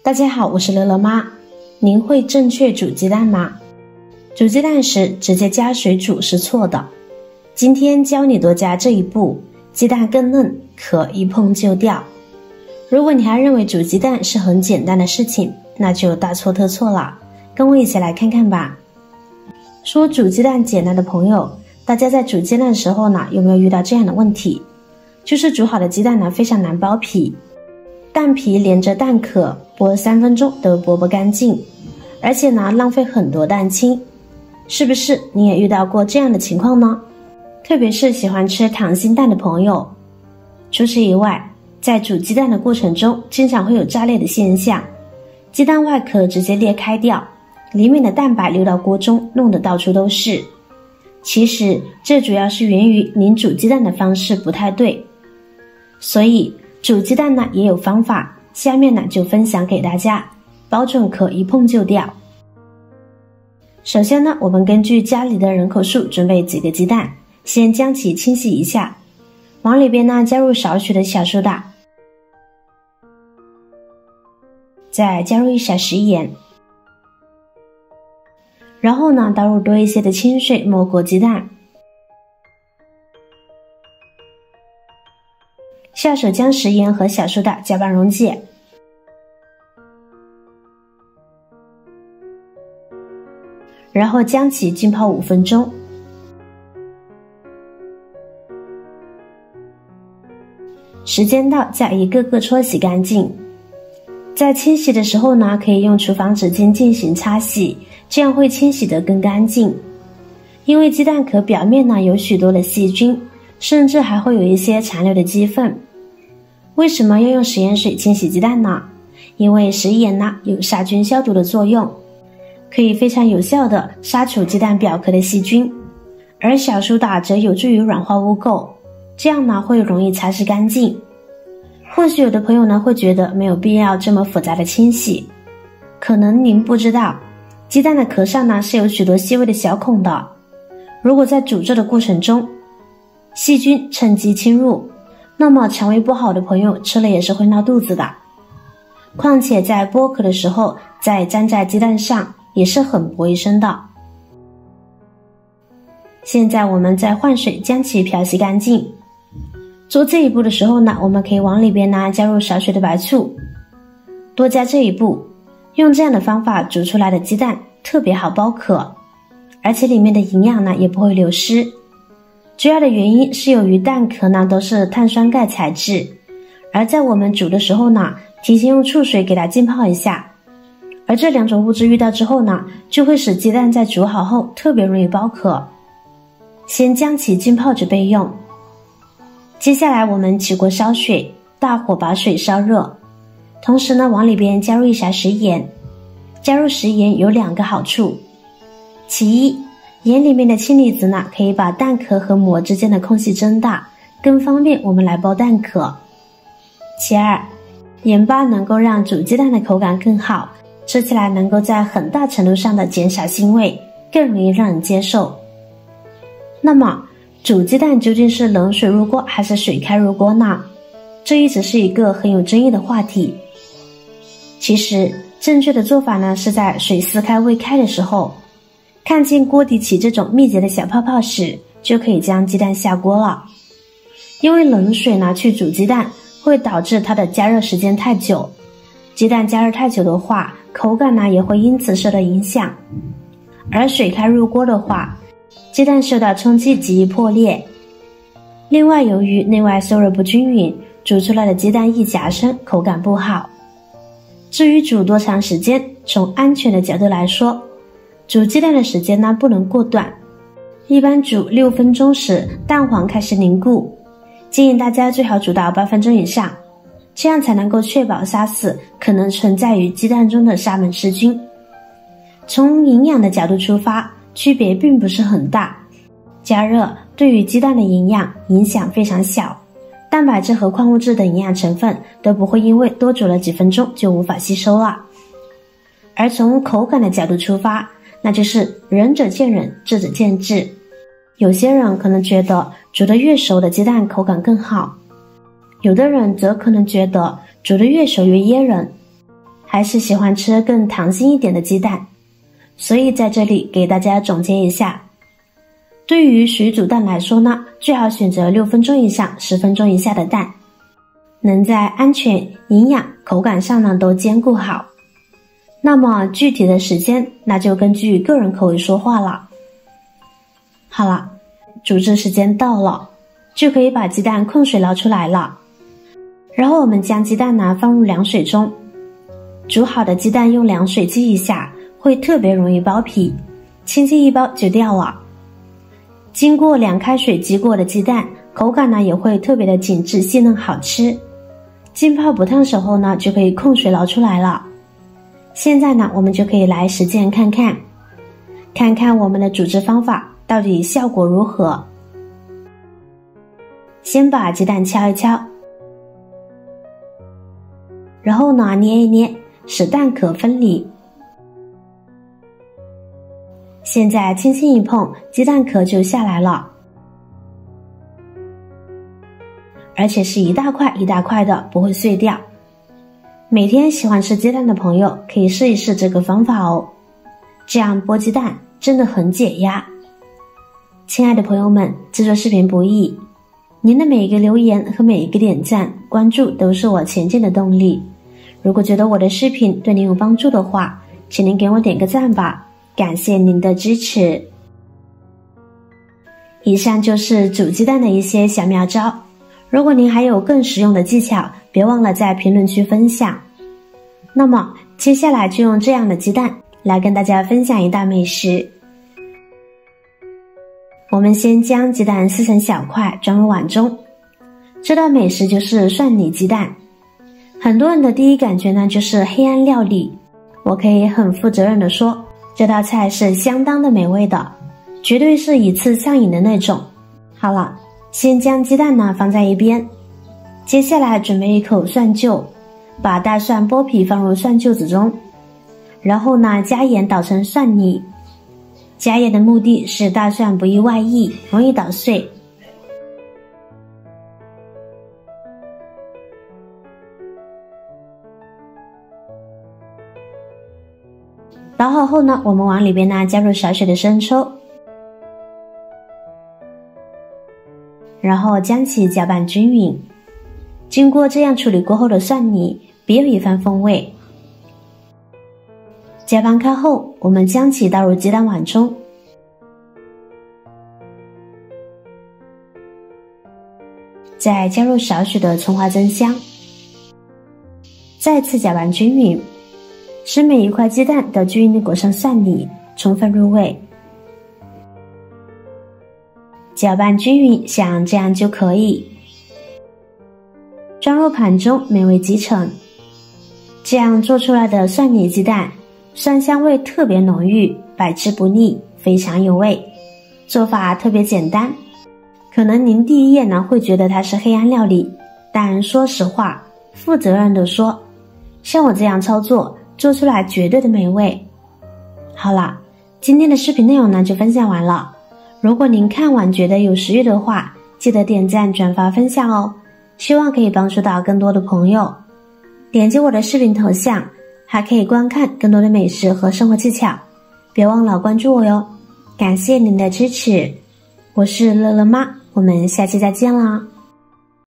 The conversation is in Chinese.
大家好，我是乐乐妈。您会正确煮鸡蛋吗？煮鸡蛋时直接加水煮是错的。今天教你多加这一步，鸡蛋更嫩，壳一碰就掉。如果你还认为煮鸡蛋是很简单的事情，那就大错特错了。跟我一起来看看吧。说煮鸡蛋简单的朋友，大家在煮鸡蛋的时候呢，有没有遇到这样的问题？就是煮好的鸡蛋呢，非常难剥皮，蛋皮连着蛋壳剥3分钟都剥不干净，而且呢浪费很多蛋清。是不是你也遇到过这样的情况呢？特别是喜欢吃溏心蛋的朋友。除此以外，在煮鸡蛋的过程中经常会有炸裂的现象，鸡蛋外壳直接裂开掉，里面的蛋白流到锅中，弄得到处都是。其实这主要是源于您煮鸡蛋的方式不太对。所以煮鸡蛋呢也有方法，下面呢就分享给大家，保准壳一碰就掉。首先呢，我们根据家里的人口数准备几个鸡蛋，先将其清洗一下，往里边呢加入少许的小苏打，再加入1小时盐，然后呢倒入多一些的清水没过鸡蛋，下手将食盐和小苏打搅拌溶解，然后将其浸泡5分钟。时间到，再一个个搓洗干净。在清洗的时候呢，可以用厨房纸巾进行擦洗，这样会清洗得更干净。因为鸡蛋壳表面呢有许多的细菌，甚至还会有一些残留的鸡粪。为什么要用食盐水清洗鸡蛋呢？因为食盐呢有杀菌消毒的作用，可以非常有效地杀除鸡蛋表壳的细菌，而小苏打则有助于软化污垢，这样呢会容易擦拭干净。或许有的朋友呢会觉得没有必要这么复杂的清洗，可能您不知道，鸡蛋的壳上呢是有许多细微的小孔的，如果在煮制的过程中，细菌趁机侵入，那么肠胃不好的朋友吃了也是会闹肚子的。况且在剥壳的时候再粘在鸡蛋上也是很不卫生的。现在我们再换水将其漂洗干净。做这一步的时候呢，我们可以往里边呢加入少许的白醋，多加这一步，用这样的方法煮出来的鸡蛋特别好剥壳，而且里面的营养呢也不会流失。主要的原因是由于蛋壳呢都是碳酸钙材质，而在我们煮的时候呢，提前用醋水给它浸泡一下，而这2种物质遇到之后呢，就会使鸡蛋在煮好后特别容易剥壳。先将其浸泡着备用。接下来我们起锅烧水，大火把水烧热，同时呢往里边加入1小时盐。加入食盐有2个好处，其一，盐里面的氢离子呢可以把蛋壳和膜之间的空隙增大，更方便我们来剥蛋壳。其二，盐巴能够让煮鸡蛋的口感更好，吃起来能够在很大程度上的减少腥味，更容易让人接受。那么煮鸡蛋究竟是冷水入锅还是水开入锅呢？这一直是一个很有争议的话题。其实正确的做法呢，是在水似开未开的时候，看见锅底起这种密集的小泡泡时，就可以将鸡蛋下锅了。因为冷水呢去煮鸡蛋会导致它的加热时间太久，鸡蛋加热太久的话，口感呢也会因此受到影响。而水开入锅的话，鸡蛋受到冲击极易破裂。另外，由于内外受热不均匀，煮出来的鸡蛋易夹生，口感不好。至于煮多长时间，从安全的角度来说，煮鸡蛋的时间呢不能过短，一般煮6分钟时蛋黄开始凝固，建议大家最好煮到8分钟以上，这样才能够确保杀死可能存在于鸡蛋中的沙门氏菌。从营养的角度出发，区别并不是很大，加热对于鸡蛋的营养影响非常小，蛋白质和矿物质等营养成分都不会因为多煮了几分钟就无法吸收了。而从口感的角度出发，那就是仁者见仁，智者见智。有些人可能觉得煮得越熟的鸡蛋口感更好，有的人则可能觉得煮得越熟越噎人，还是喜欢吃更弹性一点的鸡蛋，所以在这里给大家总结一下。对于水煮蛋来说呢，最好选择6分钟以上10分钟以下的蛋，能在安全、营养、口感上呢都兼顾好。那么具体的时间，那就根据个人口味说话了。好了，煮制时间到了，就可以把鸡蛋控水捞出来了。然后我们将鸡蛋呢放入凉水中，煮好的鸡蛋用凉水激一下，会特别容易剥皮，轻轻一剥就掉了。经过凉开水激过的鸡蛋，口感呢也会特别的紧致细嫩好吃。浸泡不烫时候呢，就可以控水捞出来了。现在呢，我们就可以来实践看看，看看我们的煮制方法到底效果如何。先把鸡蛋敲一敲，然后呢捏一捏，使蛋壳分离。现在轻轻一碰，鸡蛋壳就下来了，而且是一大块一大块的，不会碎掉。每天喜欢吃鸡蛋的朋友可以试一试这个方法哦，这样剥鸡蛋真的很解压。亲爱的朋友们，制作视频不易，您的每一个留言和每一个点赞、关注都是我前进的动力。如果觉得我的视频对您有帮助的话，请您给我点个赞吧，感谢您的支持。以上就是煮鸡蛋的一些小妙招，如果您还有更实用的技巧，别忘了在评论区分享。那么接下来就用这样的鸡蛋来跟大家分享一道美食。我们先将鸡蛋撕成小块装入碗中，这道美食就是蒜泥鸡蛋。很多人的第一感觉呢就是黑暗料理，我可以很负责任的说，这道菜是相当的美味的，绝对是一次上瘾的那种。好了，先将鸡蛋呢放在一边，接下来准备一口蒜臼，把大蒜剥皮放入蒜臼子中，然后呢加盐捣成蒜泥。加盐的目的是大蒜不易外溢，容易捣碎。捣好后呢，我们往里边呢加入少许的生抽，然后将其搅拌均匀。经过这样处理过后的蒜泥别有一番风味。搅拌开后，我们将其倒入鸡蛋碗中，再加入少许的葱花增香，再次搅拌均匀，使每一块鸡蛋都均匀地裹上蒜泥，充分入味。搅拌均匀，像这样就可以。装入盘中，美味即成。这样做出来的蒜泥鸡蛋，蒜香味特别浓郁，百吃不腻，非常有味。做法特别简单，可能您第一眼呢会觉得它是黑暗料理，但说实话，负责任的说，像我这样操作，做出来绝对的美味。好了，今天的视频内容呢就分享完了。如果您看完觉得有食欲的话，记得点赞、转发、分享哦，希望可以帮助到更多的朋友。点击我的视频头像，还可以观看更多的美食和生活技巧。别忘了关注我哟，感谢您的支持。我是乐乐妈，我们下期再见啦。